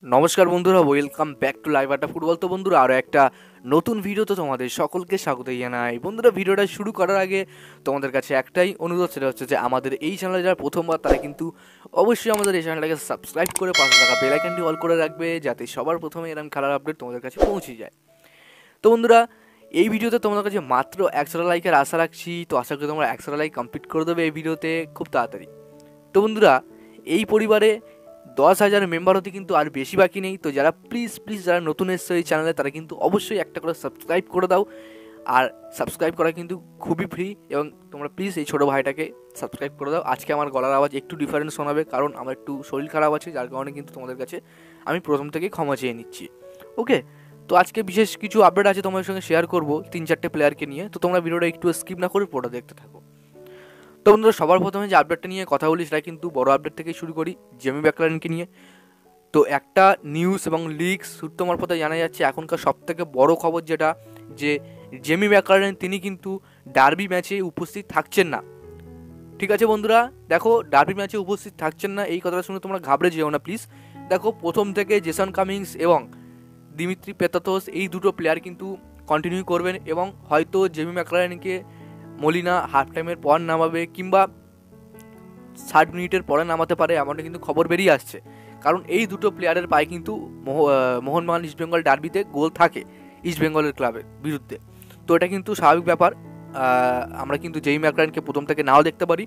নমস্কার বন্ধুরা, welcome back to live আড্ডা ফুটবল। তো বন্ধুরা, আরও একটা নতুন ভিডিওতে তোমাদের সকলকে স্বাগত জানাই। বন্ধুরা, ভিডিওটা শুরু করার আগে তোমাদের কাছে একটাই অনুরোধ, সেটা হচ্ছে যে আমাদের এই চ্যানেলে যারা প্রথমবার তারা কিন্তু অবশ্যই আমাদের এই চ্যানেলটাকে সাবস্ক্রাইব করে পাশে থাকা বেল আইকনটি অল করে রাখবে, যাতে সবার প্রথমে এরকম খেলার আপডেট তোমাদের কাছে পৌঁছে যায়। তো বন্ধুরা, এই ভিডিওতে তোমাদের কাছে মাত্র 100 লাইকের আশা রাখছি। তো আশা করি তোমরা 100 লাইক কমপ্লিট করে দেবে এই ভিডিওতে খুব তাড়াতাড়ি। তো বন্ধুরা, এই পরিবারে 10,000 মেম্বার হতে কিন্তু আর বেশি বাকি নেই। তো যারা প্লিজ যারা নতুন এসছো এই চ্যানেলে, তারা কিন্তু অবশ্যই একটা করে সাবস্ক্রাইব করে দাও। আর সাবস্ক্রাইব করা কিন্তু খুবই ফ্রি, এবং তোমরা প্লিজ এই ছোটো ভাইটাকে সাবস্ক্রাইব করে দাও। আজকে আমার গলার আওয়াজ একটু ডিফারেন্স শোনাবে, কারণ আমার একটু শরীর খারাপ আছে, যার কারণে কিন্তু তোমাদের কাছে আমি প্রথম থেকেই ক্ষমা চেয়ে নিচ্ছি। ওকে, তো আজকে বিশেষ কিছু আপডেট আছে তোমাদের সঙ্গে শেয়ার করবো 3-4টে প্লেয়ারকে নিয়ে। তো তোমরা ভিডিওটা একটু স্কিপ না করে পুরোটা দেখতে থাকো। তো বন্ধুরা, সবার প্রথমে যে আপডেটটা নিয়ে কথা বলি সেটা কিন্তু বড় আপডেট থেকে শুরু করি, জেমি ম্যাকলারেনকে নিয়ে। তো একটা নিউজ এবং লিকস সূত্র মারফতে জানা যাচ্ছে এখনকার সবথেকে বড় খবর যেটা, যে জেমি ম্যাকলারেন তিনি কিন্তু ডার্বি ম্যাচে উপস্থিত থাকছেন না। ঠিক আছে বন্ধুরা, দেখো, ডার্বি ম্যাচে উপস্থিত থাকছেন না, এই কথাটা শুনে তোমরা ঘাবড়ে যেও না প্লিজ। দেখো, প্রথম থেকে জেসন কামিংস এবং দিমিত্রি পেতাতোস এই দুটো প্লেয়ার কিন্তু কন্টিনিউ করবেন, এবং হয়তো জেমি ম্যাকলারেনকে মলিনা হাফ টাইমের পর নামাবে, কিংবা 60 মিনিটের পরে নামাতে পারে, এমনটা কিন্তু খবর বেরিয়ে আসছে। কারণ এই দুটো প্লেয়ারের পায়ে কিন্তু মোহনবাগান ইস্টবেঙ্গল ডার্বিতে গোল থাকে ইস্টবেঙ্গলের ক্লাবের বিরুদ্ধে। তো এটা কিন্তু স্বাভাবিক ব্যাপার। আমরা কিন্তু জেমি ম্যাকলারেনকে প্রথম থেকে নাও দেখতে পারি।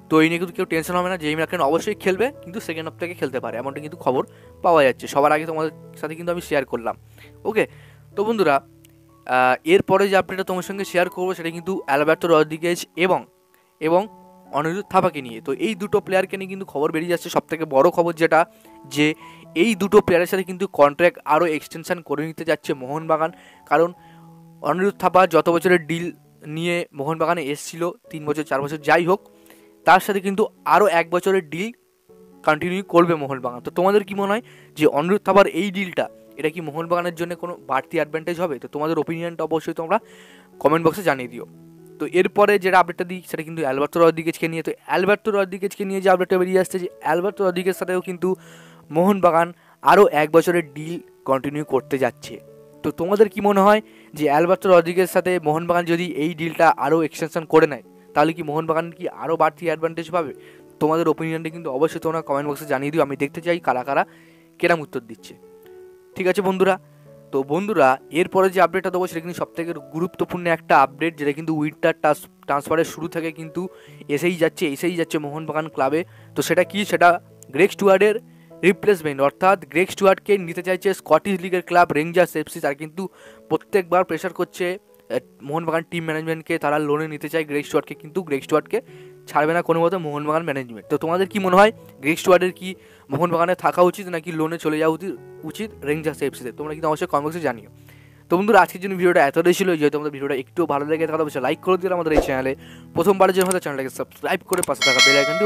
তো এই নিয়ে কিন্তু কেউ টেনশন হবে না, জেমি ম্যাকলারেন অবশ্যই খেলবে, কিন্তু সেকেন্ড হাফ থেকে খেলতে পারে, এমনটা কিন্তু খবর পাওয়া যাচ্ছে। সবার আগে তোমাদের সাথে কিন্তু আমি শেয়ার করলাম। ওকে, তো বন্ধুরা, এরপরে যে আপডেটটা তোমার সঙ্গে শেয়ার করবো সেটা কিন্তু অ্যালবার্তো রদ্রিগেজ এবং অনিরুদ্ধ থাপাকে নিয়ে। তো এই দুটো প্লেয়ারকে নিয়ে কিন্তু খবর বেরিয়ে যাচ্ছে। সবথেকে বড় খবর যেটা, যে এই দুটো প্লেয়ারের সাথে কিন্তু কন্ট্রাক্ট আরও এক্সটেনশন করে নিতে যাচ্ছে মোহনবাগান। কারণ অনিরুদ্ধ থাপা যত বছরের ডিল নিয়ে মোহনবাগানে এসেছিল, 3 বছর 4 বছর যাই হোক, তার সাথে কিন্তু আরও 1 বছরের ডিল কন্টিনিউ করবে মোহনবাগান। তো তোমাদের কি মনে হয় যে অনিরুদ্ধ থাপার এই ডিলটা, এটা কি মোহনবাগানের জন্য কোনো বাড়তি অ্যাডভান্টেজ হবে? তো তোমাদের ওপিনিয়নটা অবশ্যই তোমরা কমেন্ট বক্সে জানিয়ে দিও। তো এরপরে যেটা আপডেটটা দিই সেটা কিন্তু অ্যালবার্তো রদ্রিগেজকে নিয়ে। তো অ্যালবার্তো রদ্রিগেজকে নিয়ে যে আপডেটটা বেরিয়ে আসছে, যে অ্যালবার্তো রদ্রিগেজ সাথেও কিন্তু মোহনবাগান আরও 1 বছরের ডিল কন্টিনিউ করতে যাচ্ছে। তো তোমাদের কি মনে হয় যে অ্যালবার্তো রদ্রিগেজের সাথে মোহনবাগান যদি এই ডিলটা আরও এক্সটেনশন করে নেয়, তাহলে কি মোহনবাগান কি আরও বাড়তি অ্যাডভান্টেজ পাবে? তোমাদের ওপিনিয়নটা কিন্তু অবশ্যই তোমরা কমেন্ট বক্সে জানিয়ে দিও। আমি দেখতে চাই কারা কারা কেরাম উত্তর দিচ্ছে। ঠিক আছে বন্ধুরা, তো বন্ধুরা, এরপরে যে আপডেটটা দেবো সেটা কিন্তু সবথেকে গুরুত্বপূর্ণ একটা আপডেট, যেটা কিন্তু উইন্টার ট্রান্সফারের শুরু থেকে কিন্তু এসেই যাচ্ছে মোহনবাগান ক্লাবে। তো সেটা কি, সেটা গ্রেগ স্টুয়ার্টের রিপ্লেসমেন্ট, অর্থাৎ গ্রেগ স্টুয়ার্টকে নিতে চাইছে স্কটিশ লিগের ক্লাব রেঞ্জার্স এফসি। তার কিন্তু প্রত্যেকবার প্রেশার করছে মোহনবাগান টিম ম্যানেজমেন্টকে, তারা লোনে নিতে চায় গ্রেগ স্টুয়ার্টকে, কিন্তু গ্রেগ স্টুয়ার্টকে ছাড়বে না কোনো মতো মোহনবাগান ম্যানেজমেন্ট। তো তোমাদের কি মনে হয়, গ্রেগ স্টুয়ার্টের কি মোহনবাগানে থাকা উচিত, নাকি লোনে চলে যাওয়া উচিত রেঞ্জার্স এফসিতে? তোমরা কিন্তু অবশ্যই কমেন্ট বক্সে জানিও। তো বন্ধুরা, আজকের জন্য ভিডিওটা এতটাই ছিল। যেহেতু আমাদের ভিডিওটা একটু ভালো লেগে থাকলে অবশ্যই লাইক করে দিলে আমাদের এই চ্যানেলে প্রথমবারের জন্য চ্যানেলটাকে সাবস্ক্রাইব করে পাশে থাকা বেল আইকনটি